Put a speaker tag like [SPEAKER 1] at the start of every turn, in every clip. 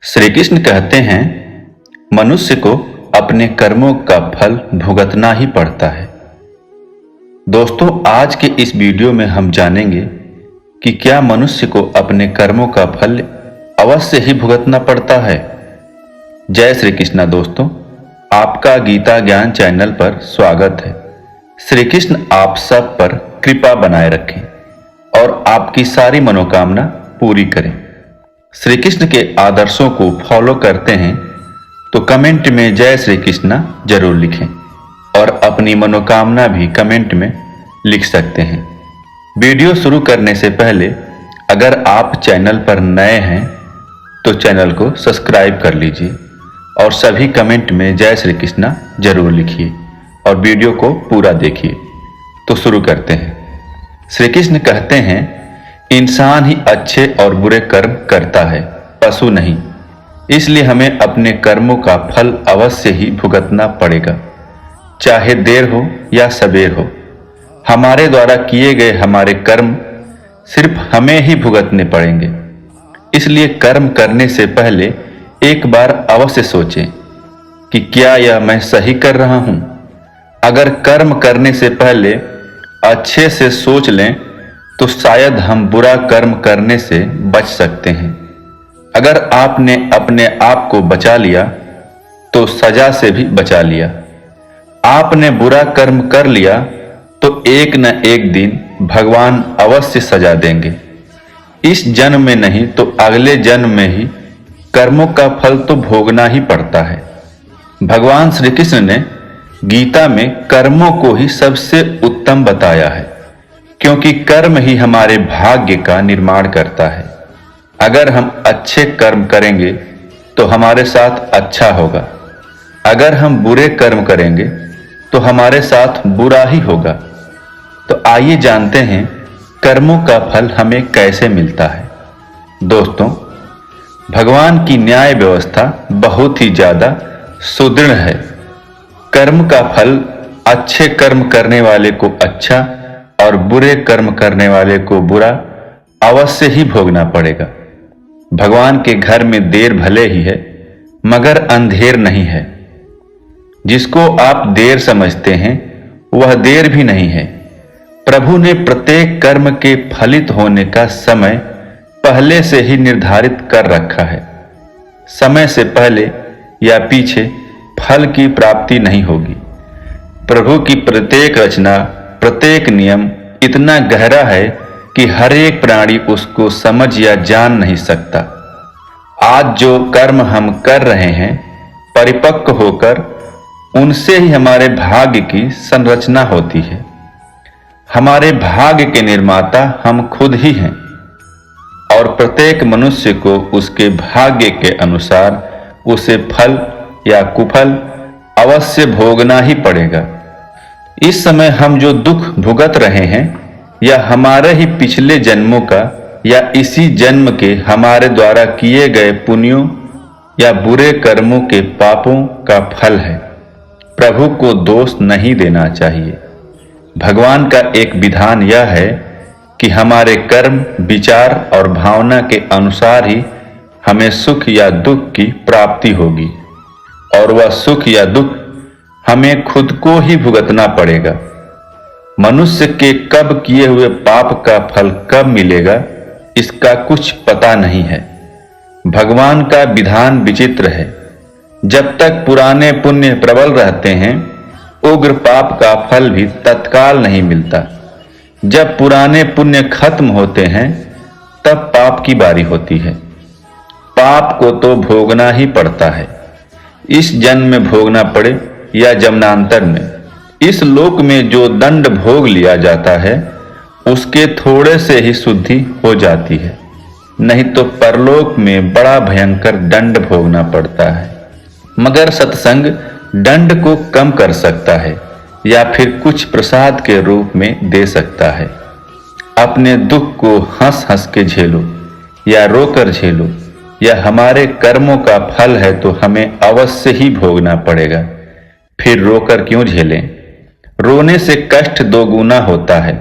[SPEAKER 1] श्री कृष्ण कहते हैं मनुष्य को अपने कर्मों का फल भुगतना ही पड़ता है। दोस्तों, आज के इस वीडियो में हम जानेंगे कि क्या मनुष्य को अपने कर्मों का फल अवश्य ही भुगतना पड़ता है। जय श्री कृष्णा दोस्तों, आपका गीता ज्ञान चैनल पर स्वागत है। श्री कृष्ण आप सब पर कृपा बनाए रखें और आपकी सारी मनोकामना पूरी करें। श्री कृष्ण के आदर्शों को फॉलो करते हैं तो कमेंट में जय श्री कृष्णा जरूर लिखें और अपनी मनोकामना भी कमेंट में लिख सकते हैं। वीडियो शुरू करने से पहले अगर आप चैनल पर नए हैं तो चैनल को सब्सक्राइब कर लीजिए और सभी कमेंट में जय श्री कृष्णा जरूर लिखिए और वीडियो को पूरा देखिए। तो शुरू करते हैं। श्री कृष्ण कहते हैं इंसान ही अच्छे और बुरे कर्म करता है, पशु नहीं। इसलिए हमें अपने कर्मों का फल अवश्य ही भुगतना पड़ेगा, चाहे देर हो या सबेर हो। हमारे द्वारा किए गए हमारे कर्म सिर्फ हमें ही भुगतने पड़ेंगे। इसलिए कर्म करने से पहले एक बार अवश्य सोचें कि क्या यह मैं सही कर रहा हूं। अगर कर्म करने से पहले अच्छे से सोच लें तो शायद हम बुरा कर्म करने से बच सकते हैं। अगर आपने अपने आप को बचा लिया तो सजा से भी बचा लिया। आपने बुरा कर्म कर लिया तो एक न एक दिन भगवान अवश्य सजा देंगे। इस जन्म में नहीं तो अगले जन्म में ही कर्मों का फल तो भोगना ही पड़ता है। भगवान श्री कृष्ण ने गीता में कर्मों को ही सबसे उत्तम बताया है, क्योंकि कर्म ही हमारे भाग्य का निर्माण करता है। अगर हम अच्छे कर्म करेंगे तो हमारे साथ अच्छा होगा। अगर हम बुरे कर्म करेंगे तो हमारे साथ बुरा ही होगा। तो आइए जानते हैं कर्मों का फल हमें कैसे मिलता है। दोस्तों, भगवान की न्याय व्यवस्था बहुत ही ज्यादा सुदृढ़ है। कर्म का फल अच्छे कर्म करने वाले को अच्छा और बुरे कर्म करने वाले को बुरा अवश्य ही भोगना पड़ेगा। भगवान के घर में देर भले ही है मगर अंधेर नहीं है। जिसको आप देर समझते हैं वह देर भी नहीं है। प्रभु ने प्रत्येक कर्म के फलित होने का समय पहले से ही निर्धारित कर रखा है। समय से पहले या पीछे फल की प्राप्ति नहीं होगी। प्रभु की प्रत्येक रचना, प्रत्येक नियम इतना गहरा है कि हर एक प्राणी उसको समझ या जान नहीं सकता। आज जो कर्म हम कर रहे हैं परिपक्व होकर उनसे ही हमारे भाग्य की संरचना होती है। हमारे भाग्य के निर्माता हम खुद ही हैं और प्रत्येक मनुष्य को उसके भाग्य के अनुसार उसे फल या कुफल अवश्य भोगना ही पड़ेगा। इस समय हम जो दुख भुगत रहे हैं या हमारे ही पिछले जन्मों का या इसी जन्म के हमारे द्वारा किए गए पुण्यों या बुरे कर्मों के पापों का फल है। प्रभु को दोष नहीं देना चाहिए। भगवान का एक विधान यह है कि हमारे कर्म, विचार और भावना के अनुसार ही हमें सुख या दुख की प्राप्ति होगी और वह सुख या दुख हमें खुद को ही भुगतना पड़ेगा। मनुष्य के कब किए हुए पाप का फल कब मिलेगा इसका कुछ पता नहीं है। भगवान का विधान विचित्र है। जब तक पुराने पुण्य प्रबल रहते हैं उग्र पाप का फल भी तत्काल नहीं मिलता। जब पुराने पुण्य खत्म होते हैं तब पाप की बारी होती है। पाप को तो भोगना ही पड़ता है, इस जन्म में भोगना पड़े या जन्मांतर में। इस लोक में जो दंड भोग लिया जाता है उसके थोड़े से ही शुद्धि हो जाती है, नहीं तो परलोक में बड़ा भयंकर दंड भोगना पड़ता है। मगर सत्संग दंड को कम कर सकता है या फिर कुछ प्रसाद के रूप में दे सकता है। अपने दुख को हंस हंस के झेलो या रोकर झेलो। यह हमारे कर्मों का फल है तो हमें अवश्य ही भोगना पड़ेगा। फिर रोकर क्यों झेलें? रोने से कष्ट दोगुना होता है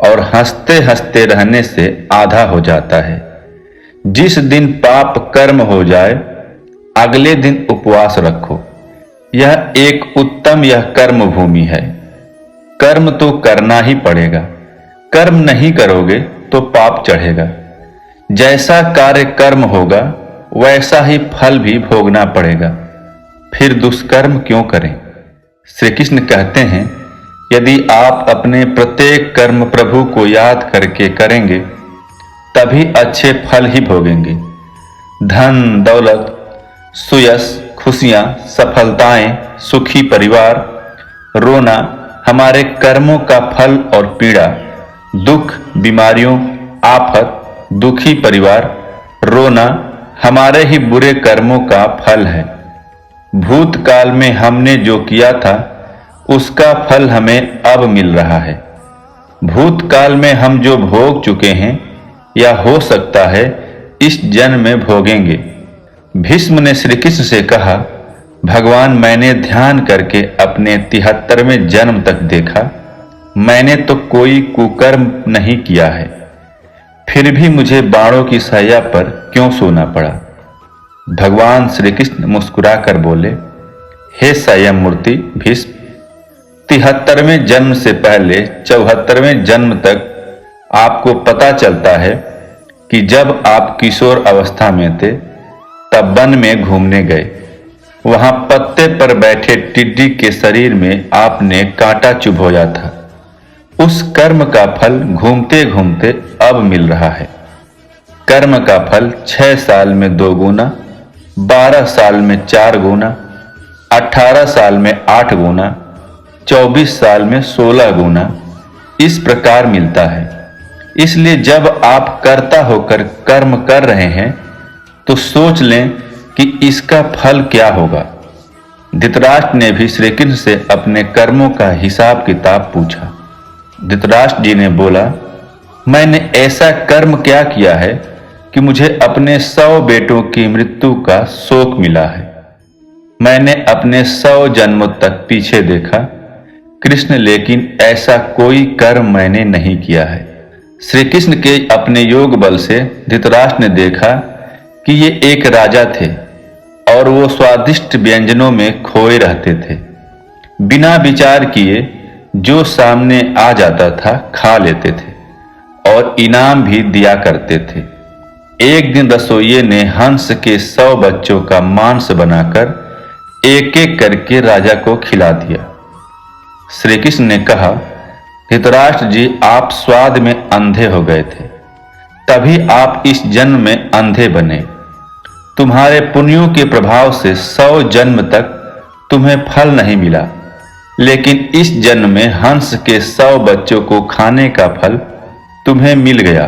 [SPEAKER 1] और हंसते हंसते रहने से आधा हो जाता है। जिस दिन पाप कर्म हो जाए अगले दिन उपवास रखो। यह एक उत्तम कर्म भूमि है। कर्म तो करना ही पड़ेगा। कर्म नहीं करोगे तो पाप चढ़ेगा। जैसा कार्य कर्म होगा वैसा ही फल भी भोगना पड़ेगा। फिर दुष्कर्म क्यों करें? श्री कृष्ण कहते हैं, यदि आप अपने प्रत्येक कर्म प्रभु को याद करके करेंगे तभी अच्छे फल ही भोगेंगे। धन दौलत, सुयश, खुशियां, सफलताएं, सुखी परिवार, रोना हमारे कर्मों का फल और पीड़ा, दुख, बीमारियों, आफत, दुखी परिवार, रोना हमारे ही बुरे कर्मों का फल है। भूतकाल में हमने जो किया था उसका फल हमें अब मिल रहा है। भूतकाल में हम जो भोग चुके हैं या हो सकता है इस जन्म में भोगेंगे। भीष्म ने श्री कृष्ण से कहा, भगवान, मैंने ध्यान करके अपने 73वें जन्म तक देखा, मैंने तो कोई कुकर्म नहीं किया है, फिर भी मुझे बाणों की सैया पर क्यों सोना पड़ा? भगवान श्री कृष्ण मुस्कुराकर बोले, हे संयम मूर्ति भीष्म, 73वें जन्म से पहले 74वें जन्म तक आपको पता चलता है कि जब आप किशोर अवस्था में थे तब वन में घूमने गए। वहां पत्ते पर बैठे टिड्डी के शरीर में आपने कांटा चुभोया था। उस कर्म का फल घूमते घूमते अब मिल रहा है। कर्म का फल 6 साल में 2 गुना, 12 साल में 4 गुना, 18 साल में 8 गुना, 24 साल में 16 गुना इस प्रकार मिलता है। इसलिए जब आप कर्ता होकर कर्म कर रहे हैं तो सोच लें कि इसका फल क्या होगा। धृतराष्ट्र ने भी श्री कृष्ण से अपने कर्मों का हिसाब किताब पूछा। धृतराष्ट्र जी ने बोला, मैंने ऐसा कर्म क्या किया है कि मुझे अपने 100 बेटों की मृत्यु का शोक मिला है। मैंने अपने 100 जन्मों तक पीछे देखा कृष्ण, लेकिन ऐसा कोई कर्म मैंने नहीं किया है। श्री कृष्ण के अपने योग बल से धृतराष्ट्र ने देखा कि ये एक राजा थे और वो स्वादिष्ट व्यंजनों में खोए रहते थे। बिना विचार किए जो सामने आ जाता था खा लेते थे और इनाम भी दिया करते थे। एक दिन रसोइये ने हंस के 100 बच्चों का मांस बनाकर एक एक करके राजा को खिला दिया। श्री कृष्ण ने कहा, धृतराष्ट्र जी, आप स्वाद में अंधे हो गए थे, तभी आप इस जन्म में अंधे बने। तुम्हारे पुण्यों के प्रभाव से 100 जन्म तक तुम्हें फल नहीं मिला, लेकिन इस जन्म में हंस के 100 बच्चों को खाने का फल तुम्हें मिल गया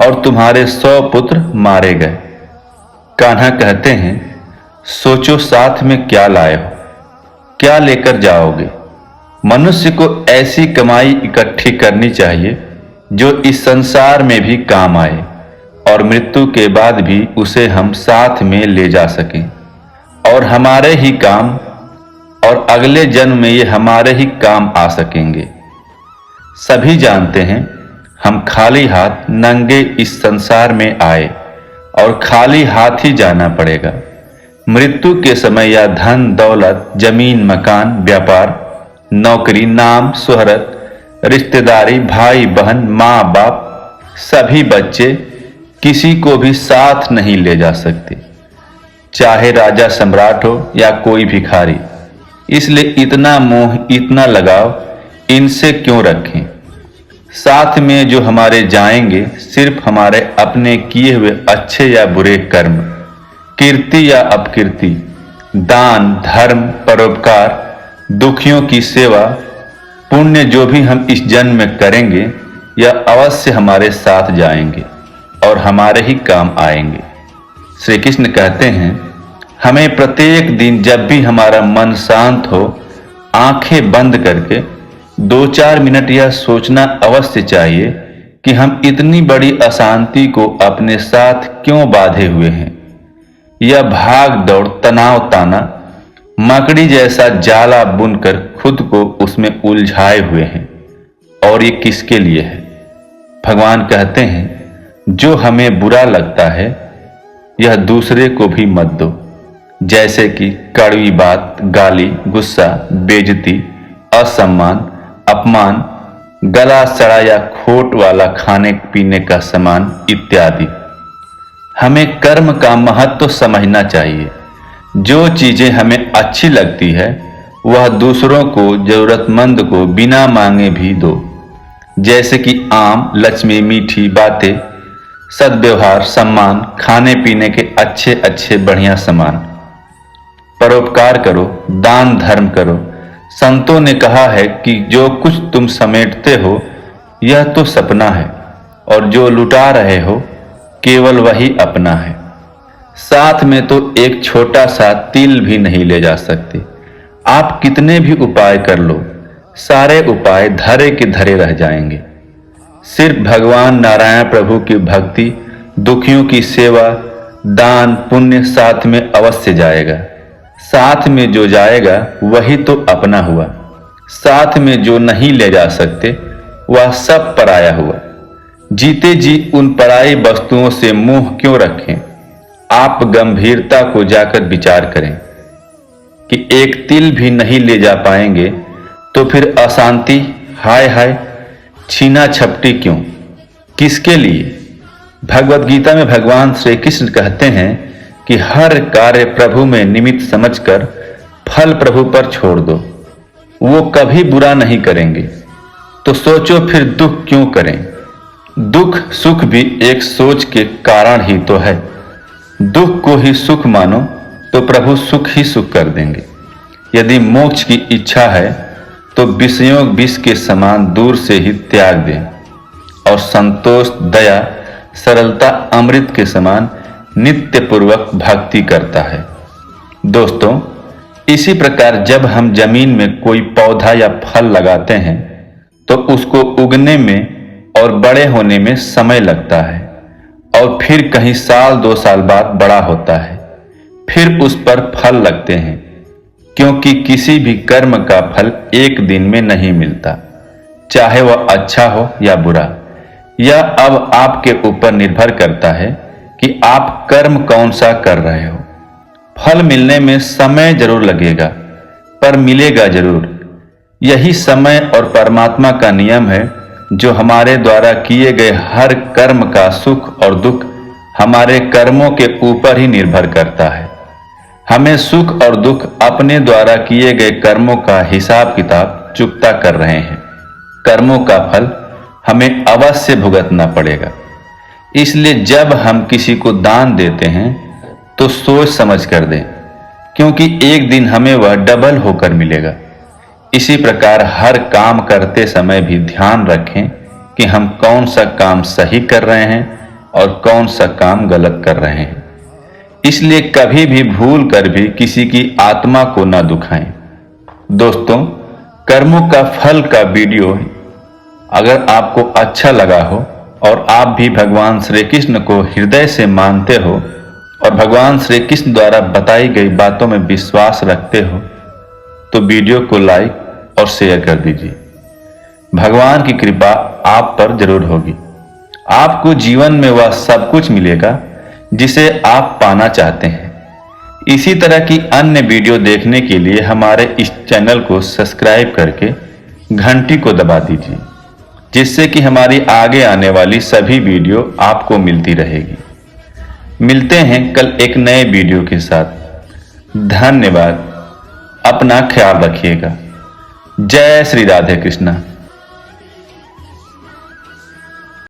[SPEAKER 1] और तुम्हारे 100 पुत्र मारे गए। कान्हा कहते हैं, सोचो साथ में क्या लाए हो, क्या लेकर जाओगे। मनुष्य को ऐसी कमाई इकट्ठी करनी चाहिए जो इस संसार में भी काम आए और मृत्यु के बाद भी उसे हम साथ में ले जा सकें और हमारे ही काम और अगले जन्म में ये हमारे ही काम आ सकेंगे। सभी जानते हैं हम खाली हाथ नंगे इस संसार में आए और खाली हाथ ही जाना पड़ेगा। मृत्यु के समय या धन दौलत, जमीन, मकान, व्यापार, नौकरी, नाम, शोहरत, रिश्तेदारी, भाई बहन, माँ बाप, सभी बच्चे, किसी को भी साथ नहीं ले जा सकते, चाहे राजा सम्राट हो या कोई भिखारी। इसलिए इतना मोह, इतना लगाव इनसे क्यों रखें। साथ में जो हमारे जाएंगे सिर्फ हमारे अपने किए हुए अच्छे या बुरे कर्म, कीर्ति या अपकीर्ति, दान, धर्म, परोपकार, दुखियों की सेवा, पुण्य जो भी हम इस जन्म में करेंगे यह अवश्य हमारे साथ जाएंगे और हमारे ही काम आएंगे। श्री कृष्ण कहते हैं, हमें प्रत्येक दिन जब भी हमारा मन शांत हो, आंखें बंद करके 2-4 मिनट यह सोचना अवश्य चाहिए कि हम इतनी बड़ी अशांति को अपने साथ क्यों बांधे हुए हैं। यह भाग दौड़, तनाव ताना, मकड़ी जैसा जाला बुनकर खुद को उसमें उलझाए हुए हैं और ये किसके लिए है। भगवान कहते हैं, जो हमें बुरा लगता है यह दूसरे को भी मत दो। जैसे कि कड़वी बात, गाली, गुस्सा, बेइज्जती, असम्मान, अपमान, गला सड़ा या खोट वाला खाने पीने का सामान इत्यादि। हमें कर्म का महत्व समझना चाहिए। जो चीजें हमें अच्छी लगती है वह दूसरों को, जरूरतमंद को बिना मांगे भी दो। जैसे कि आम, लक्ष्मी, मीठी बातें, सद्व्यवहार, सम्मान, खाने पीने के अच्छे अच्छे बढ़िया सामान। परोपकार करो, दान धर्म करो। संतों ने कहा है कि जो कुछ तुम समेटते हो यह तो सपना है, और जो लुटा रहे हो केवल वही अपना है। साथ में तो एक छोटा सा तिल भी नहीं ले जा सकते। आप कितने भी उपाय कर लो, सारे उपाय धरे के धरे रह जाएंगे। सिर्फ भगवान नारायण प्रभु की भक्ति, दुखियों की सेवा, दान पुण्य साथ में अवश्य जाएगा। साथ में जो जाएगा वही तो अपना हुआ। साथ में जो नहीं ले जा सकते वह सब पराया हुआ। जीते जी उन पराई वस्तुओं से मुंह क्यों रखें। आप गंभीरता को जाकर विचार करें कि एक तिल भी नहीं ले जा पाएंगे तो फिर अशांति, हाय हाय, छीना झपटी क्यों, किसके लिए। भगवत गीता में भगवान श्री कृष्ण कहते हैं कि हर कार्य प्रभु में निमित्त समझकर फल प्रभु पर छोड़ दो, वो कभी बुरा नहीं करेंगे। तो सोचो फिर दुख क्यों करें। दुख सुख भी एक सोच के कारण ही तो है। दुख को ही सुख मानो तो प्रभु सुख ही सुख कर देंगे। यदि मोक्ष की इच्छा है तो विषयों विष के समान दूर से ही त्याग दें, और संतोष, दया, सरलता अमृत के समान नित्य पूर्वक भक्ति करता है। दोस्तों, इसी प्रकार जब हम जमीन में कोई पौधा या फल लगाते हैं तो उसको उगने में और बड़े होने में समय लगता है, और फिर कहीं साल 2 साल बाद बड़ा होता है, फिर उस पर फल लगते हैं। क्योंकि किसी भी कर्म का फल एक दिन में नहीं मिलता, चाहे वह अच्छा हो या बुरा। यह अब आपके ऊपर निर्भर करता है कि आप कर्म कौन सा कर रहे हो। फल मिलने में समय जरूर लगेगा, पर मिलेगा जरूर। यही समय और परमात्मा का नियम है, जो हमारे द्वारा किए गए हर कर्म का सुख और दुख हमारे कर्मों के ऊपर ही निर्भर करता है। हमें सुख और दुख अपने द्वारा किए गए कर्मों का हिसाब किताब चुकता कर रहे हैं। कर्मों का फल हमें अवश्य भुगतना पड़ेगा। इसलिए जब हम किसी को दान देते हैं तो सोच समझ कर दें, क्योंकि एक दिन हमें वह डबल होकर मिलेगा। इसी प्रकार हर काम करते समय भी ध्यान रखें कि हम कौन सा काम सही कर रहे हैं और कौन सा काम गलत कर रहे हैं। इसलिए कभी भी भूल कर भी किसी की आत्मा को ना दुखाएं। दोस्तों, कर्मों का फल का वीडियो अगर आपको अच्छा लगा हो और आप भी भगवान श्री कृष्ण को हृदय से मानते हो और भगवान श्री कृष्ण द्वारा बताई गई बातों में विश्वास रखते हो, तो वीडियो को लाइक और शेयर कर दीजिए। भगवान की कृपा आप पर जरूर होगी। आपको जीवन में वह सब कुछ मिलेगा जिसे आप पाना चाहते हैं। इसी तरह की अन्य वीडियो देखने के लिए हमारे इस चैनल को सब्सक्राइब करके घंटी को दबा दीजिए, जिससे कि हमारी आगे आने वाली सभी वीडियो आपको मिलती रहेगी। मिलते हैं कल एक नए वीडियो के साथ। धन्यवाद। अपना ख्याल रखिएगा। जय श्री राधे कृष्णा।